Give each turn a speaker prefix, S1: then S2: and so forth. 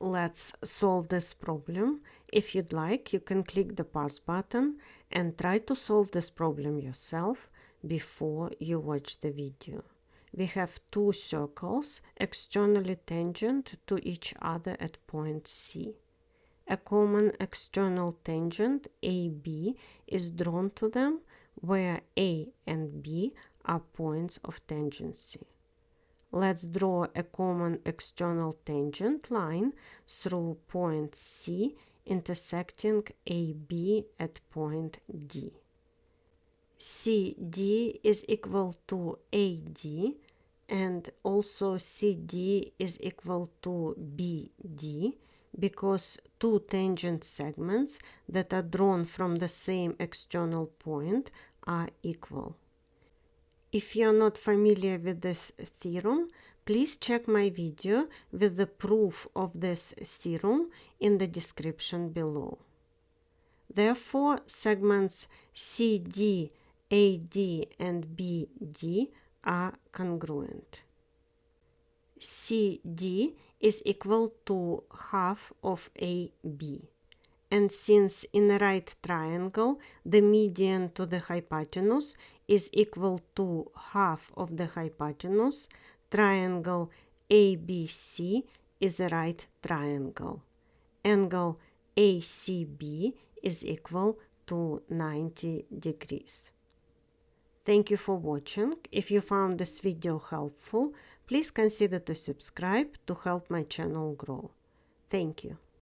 S1: let's solve this problem. If you'd like, you can click the pause button and try to solve this problem yourself before you watch the video. We have two circles externally tangent to each other at point C. A common external tangent AB is drawn to them, where A and B are points of tangency. Let's draw a common external tangent line through point C intersecting AB at point D. CD is equal to AD, and also CD is equal to BD, because two tangent segments that are drawn from the same external point are equal. If you are not familiar with this theorem, please check my video with the proof of this theorem in the description below. Therefore, segments CD, AD, and BD are congruent. CD is equal to half of AB. And since in a right triangle the median to the hypotenuse is equal to half of the hypotenuse, triangle ABC is a right triangle. Angle ACB is equal to 90 degrees. Thank you for watching. If you found this video helpful, please consider to subscribe to help my channel grow. Thank you.